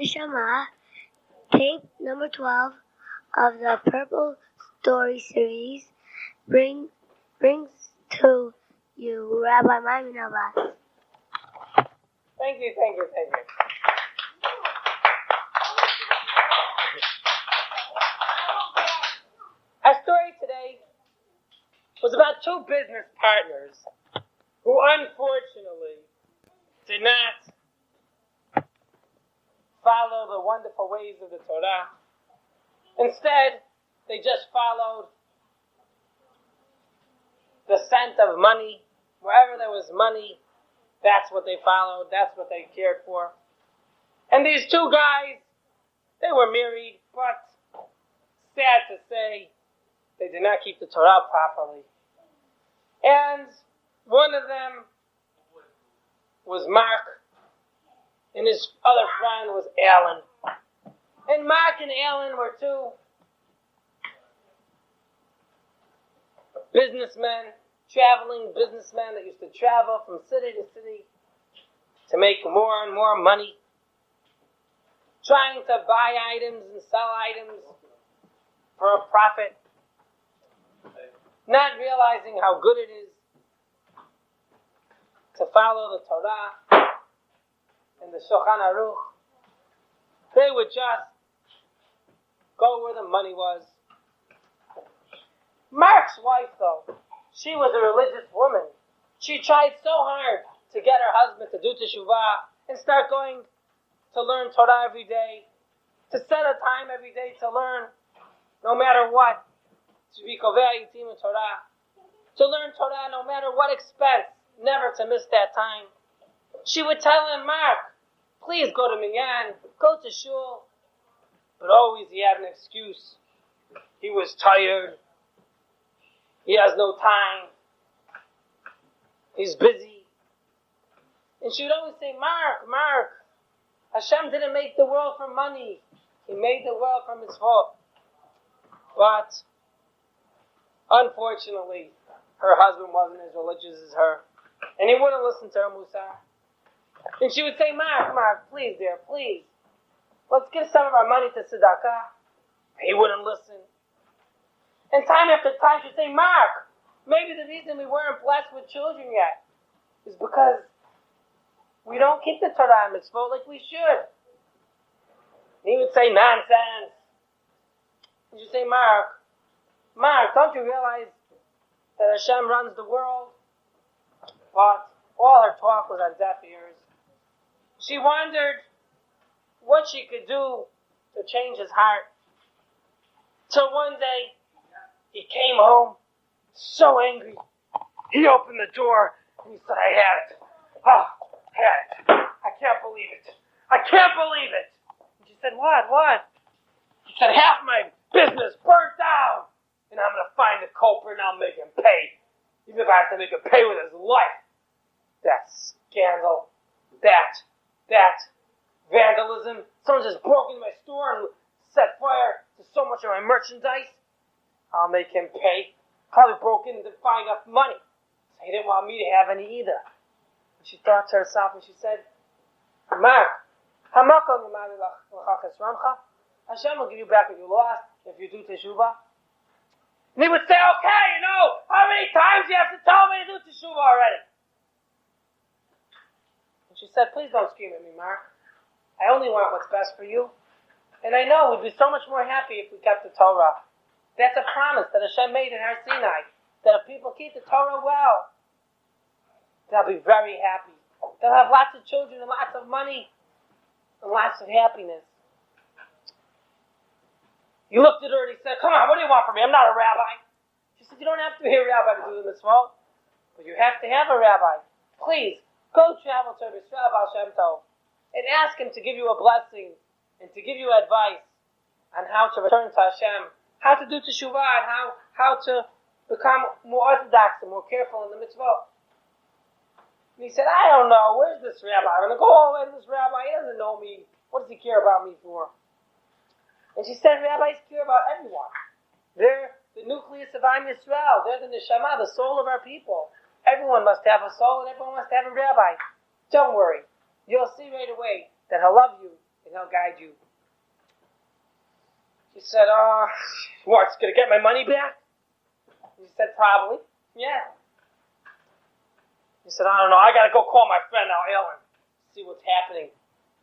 Neshama, tape number 12 of the Purple Story series brings to you Rabbi Maimon Abbas. Thank you. Our story today was about two business partners who unfortunately did not follow the wonderful ways of the Torah. Instead, they just followed the scent of money. Wherever there was money, that's what they followed, that's what they cared for. And these two guys, they were married, but sad to say, they did not keep the Torah properly. And one of them was Mark, and his other friend was Alan. And Mark and Alan were two traveling businessmen that used to travel from city to city to make more and more money, trying to buy items and sell items for a profit, not realizing how good it is to follow the Torah and the Shulchan Aruch. They would just go where the money was. Mark's wife, though, she was a religious woman. She tried so hard to get her husband to do teshuvah and start going to learn Torah every day, to set a time every day to learn, no matter what, to be kovei yitim in Torah, to learn Torah no matter what expense, never to miss that time. She would tell him, Mark, please go to minyan, go to shul. But always he had an excuse. He was tired. He has no time. He's busy. And she would always say, Mark, Hashem didn't make the world for money. He made the world for mitzvot. But, unfortunately, her husband wasn't as religious as her. And he wouldn't listen to her musar. And she would say, Mark, please, dear, please. Let's give some of our money to tzedakah. He wouldn't listen. And time after time, she'd say, Mark, maybe the reason we weren't blessed with children yet is because we don't keep the Torah and mitzvot like we should. And he would say, nonsense. And she'd say, Mark, don't you realize that Hashem runs the world? But all her talk was on deaf ears. She wondered what she could do to change his heart. Till one day, he came home so angry. He opened the door and he said, I had it. Oh, had it. I can't believe it. And she said, what? He said, half my business burnt down. And I'm going to find the culprit and I'll make him pay. Even if I have to make him pay with his life. That scandal. That vandalism. Someone just broke into my store and set fire to so much of my merchandise. I'll make him pay. Probably broke in to find enough money. So he didn't want me to have any either. And she thought to herself and she said, Mark, Hashem will give you back what you lost if you do teshuvah. And he would say, okay, how many times you have to tell me to do teshuvah already? And she said, please don't scream at me, Mark. I only want what's best for you. And I know we'd be so much more happy if we kept the Torah. That's a promise that Hashem made in Har Sinai, that if people keep the Torah well, they'll be very happy. They'll have lots of children and lots of money and lots of happiness. He looked at her and he said, come on, what do you want from me? I'm not a rabbi. She said, you don't have to be a rabbi to do the mitzvah, but you have to have a rabbi. Please, go travel to Yisrael Baal Shem Tov and ask him to give you a blessing and to give you advice on how to return to Hashem, how to do teshuvah, and how to become more orthodox and more careful in the mitzvah. And he said, I don't know, where's this rabbi? I'm going to go all the way to this rabbi. He doesn't know me. What does he care about me for? And she said, rabbis care about everyone. They're the nucleus of Am Yisrael. They're the neshama, the soul of our people. Everyone must have a soul and everyone must have a rabbi. Don't worry. You'll see right away that he'll love you and he'll guide you. She said, what's going to get my money back? He said, probably. Yeah. He said, I don't know. I got to go call my friend now, Ellen, see what's happening.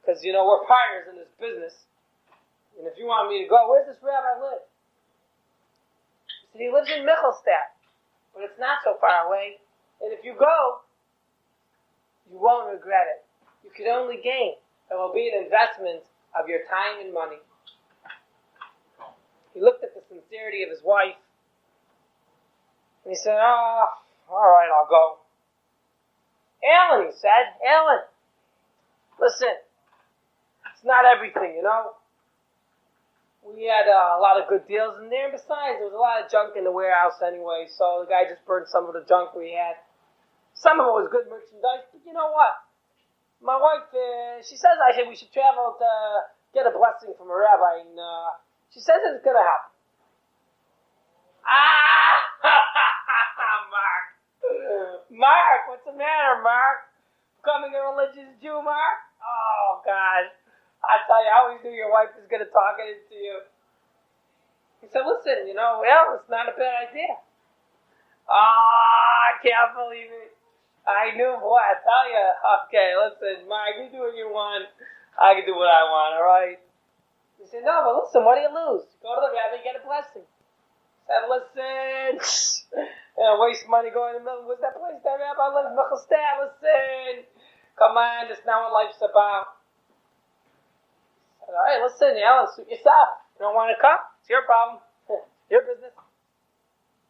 Because, we're partners in this business. And if you want me to go, where's this rabbi live? He said, he lives in Michelstadt, but it's not so far away. And if you go, you won't regret it. You could only gain. It will be an investment of your time and money. He looked at the sincerity of his wife, and he said, all right, I'll go. Alan, he said, Alan, listen, it's not everything, We had a lot of good deals in there, and besides, there was a lot of junk in the warehouse anyway, so the guy just burned some of the junk we had. Some of it was good merchandise, but you know what? My wife, she says we should travel to get a blessing from a rabbi, and she says it's going to happen. Mark, what's the matter, Mark? Becoming a religious Jew, Mark? Oh, God. I tell you, I always knew your wife was going to talk it into you. He said, listen, it's not a bad idea. I can't believe it. I knew, boy, I tell you. Okay, listen, Mark, you do what you want. I can do what I want, all right? He said, no, but listen, what do you lose? Go to the rabbi and get a blessing. He said, listen, waste money going to the middle. What's that place that rabbi lives? Michelstadt, listen. Come on, that's not what life's about. He said, all right, listen, Alan, suit yourself. You don't want to come? It's your problem. Your business.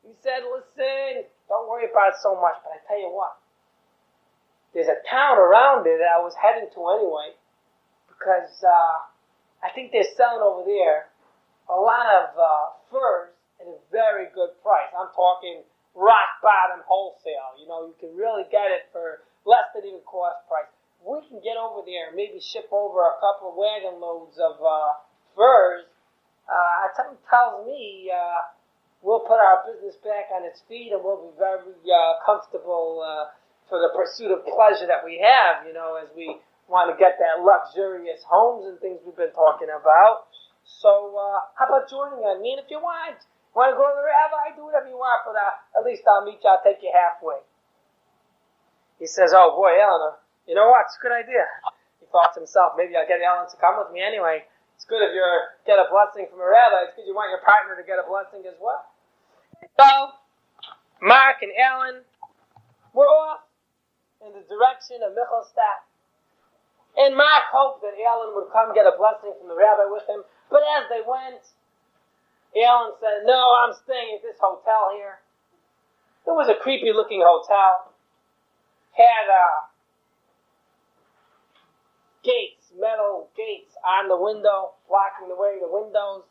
He said, listen, don't worry about it so much, but I tell you what. There's a town around there that I was heading to anyway, because I think they're selling over there a lot of furs at a very good price. I'm talking rock bottom wholesale. You can really get it for less than even cost price. We can get over there and maybe ship over a couple of wagon loads of furs. Something tells me we'll put our business back on its feet and we'll be very comfortable for the pursuit of pleasure that we have, as we want to get that luxurious homes and things we've been talking about. So, how about joining me? I mean, if you want to go to the rabbi, do whatever you want, but at least I'll meet you, I'll take you halfway. He says, oh boy, Eleanor, you know what, it's a good idea. He thought to himself, maybe I'll get Ellen to come with me anyway. It's good if you get a blessing from a rabbi, it's good you want your partner to get a blessing as well. So, Mark and Ellen were off in the direction of Michelstadt. And Mark hoped that Ellen would come get a blessing from the rabbi with him. But as they went, Ellen said, no, I'm staying at this hotel here. It was a creepy-looking hotel. Had gates, metal gates on the window, blocking the way to the windows.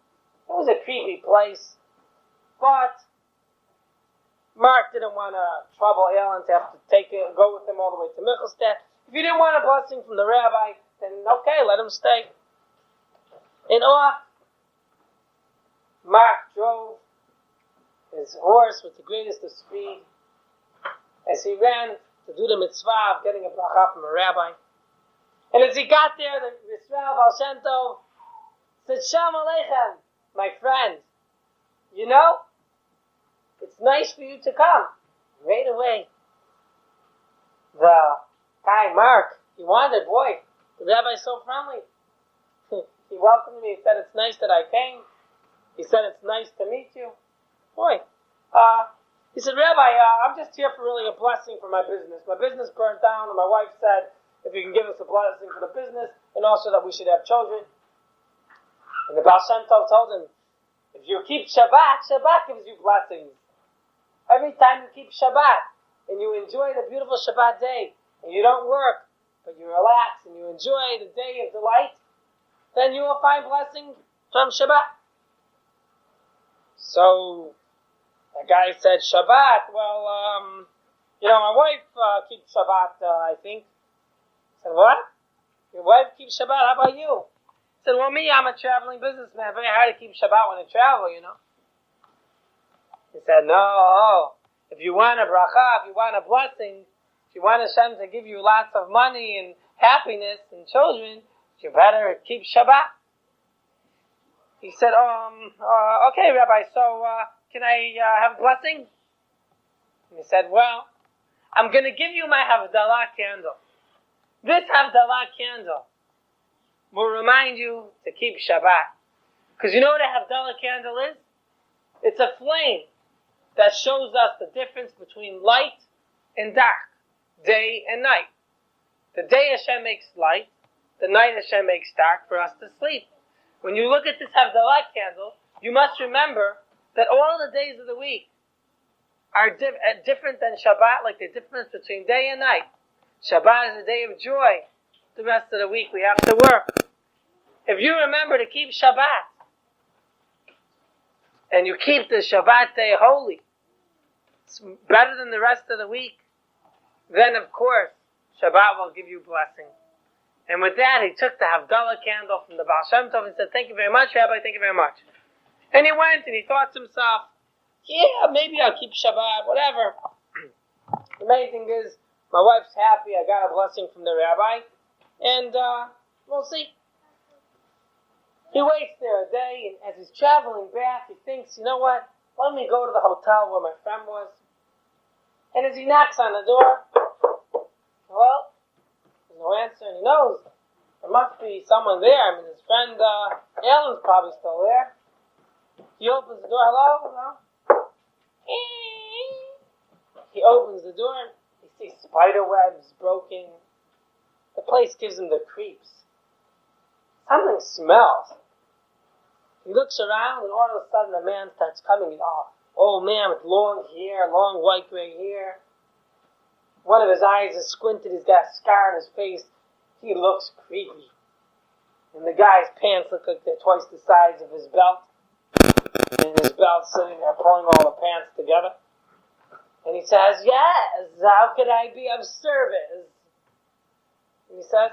It was a creepy place. But Mark didn't want to trouble Ellen to have to go with him all the way to Michelstadt. If he didn't want a blessing from the rabbi, then okay, let him stay. And off, Mark drove his horse with the greatest of speed as he ran to do the mitzvah of getting a bracha from a rabbi. And as he got there, the Yisrael Baal Shem Tov said, Shalom Aleichem, my friend, it's nice for you to come. Right away. The guy, Mark, he wanted, boy, the rabbi's so friendly. He welcomed me. He said, it's nice that I came. He said, it's nice to meet you. Boy, he said, Rabbi, I'm just here for really a blessing for my business. My business burnt down, and my wife said, if you can give us a blessing for the business, and also that we should have children. And the Baal Shem Tov told him, if you keep Shabbat, Shabbat gives you blessings. Every time you keep Shabbat, and you enjoy the beautiful Shabbat day, and you don't work, but you relax, and you enjoy the day of delight, then you will find blessing from Shabbat. So, the guy said, Shabbat, well, my wife keeps Shabbat, I think. I said, what? Your wife keeps Shabbat, how about you? I said, well, me, I'm a traveling businessman. Very hard to keep Shabbat when I travel, He said, no, if you want a bracha, if you want a blessing, if you want Hashem to give you lots of money and happiness and children, You better keep Shabbat. He said, okay, Rabbi, so can I have a blessing? And he said, well, I'm going to give you my Havdalah candle. This Havdalah candle will remind you to keep Shabbat. Because you know what a Havdalah candle is? It's a flame that shows us the difference between light and dark, day and night. The day Hashem makes light, the night Hashem makes dark for us to sleep. When you look at this Havdalah candle, you must remember that all the days of the week are different than Shabbat, like the difference between day and night. Shabbat is a day of joy. The rest of the week we have to work. If you remember to keep Shabbat, and you keep the Shabbat day holy, it's better than the rest of the week, then of course, Shabbat will give you blessing. And with that, he took the Havdalah candle from the Baal Shem Tov and said, thank you very much, Rabbi, thank you very much. And he went and he thought to himself, yeah, maybe I'll keep Shabbat, whatever. The main thing is, my wife's happy, I got a blessing from the rabbi, and we'll see. He waits there a day, and as he's traveling back, he thinks, you know what, let me go to the hotel where my friend was. And as he knocks on the door, hello? There's no answer, and he knows there must be someone there. I mean, his friend Alan's probably still there. He opens the door. Hello? He opens the door. He sees spider webs broken. The place gives him the creeps. Something smells. He looks around, and all of a sudden a man starts coming. Old man with long hair, long white gray hair. One of his eyes is squinted. He's got a scar on his face. He looks creepy. And the guy's pants look like they're twice the size of his belt. And his belt's sitting there pulling all the pants together. And he says, yes, how could I be of service? And he says,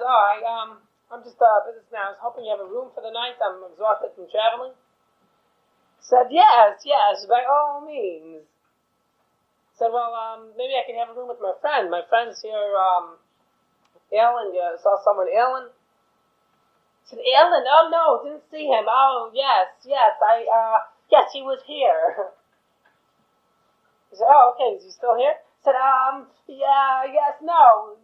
I'm just business now. I was hoping you have a room for the night. I'm exhausted from traveling. He said, yes, by all means. Said, well, maybe I can have a room with my friend. My friend's here, Alan. You saw someone, Alan? Said, Alan? Oh, no, didn't see him. Oh, yes, yes, he was here. He said, oh, okay, is he still here? Said, yes, no,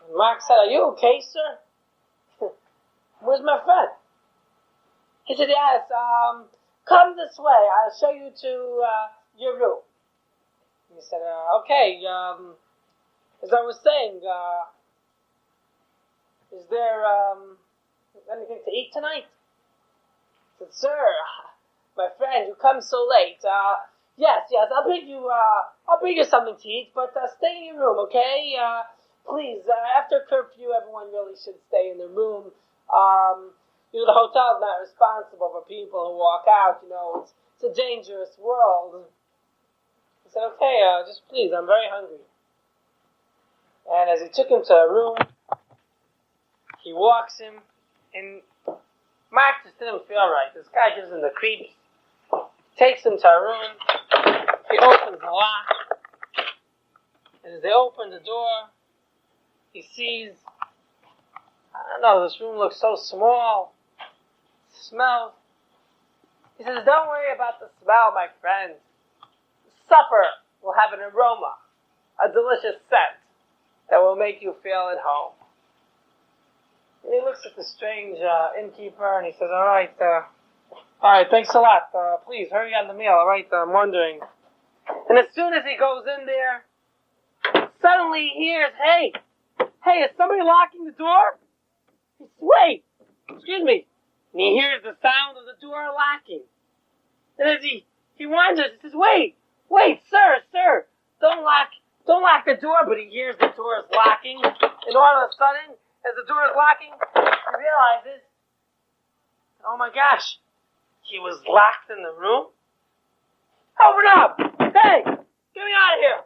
And Mark said, are you okay, sir? Where's my friend? He said, yes, come this way. I'll show you to your room. And he said, okay, as I was saying, is there anything to eat tonight? I said, sir, my friend, you come so late. Yes, I'll bring you something to eat, but stay in your room, okay? Please, after curfew, everyone really should stay in their room. The hotel's not responsible for people who walk out, it's a dangerous world. He said, okay, just please, I'm very hungry. And as he took him to a room, he walks him, and Mark just didn't feel right. This guy gives him the creeps. Takes him to a room. He opens the lock. And as they open the door, he sees, I don't know, this room looks so small. Smells. He says, don't worry about the smell, my friend. Supper will have an aroma, a delicious scent that will make you feel at home. And he looks at the strange innkeeper and he says, all right, thanks a lot. Please hurry on the meal. All right, I'm wondering. And as soon as he goes in there, suddenly he hears, hey, is somebody locking the door? He says, wait, excuse me. And he hears the sound of the door locking. And as he wonders, he says, wait, sir, don't lock the door. But he hears the door is locking. And all of a sudden, as the door is locking, he realizes, oh my gosh, he was locked in the room. Open up! Hey, get me out of here!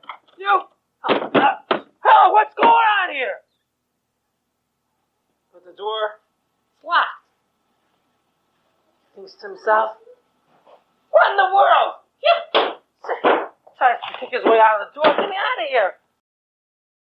Hello, what's going on here? But the door is locked. He thinks to himself, what in the world? Tries to kick his way out of the door. Get me out of here.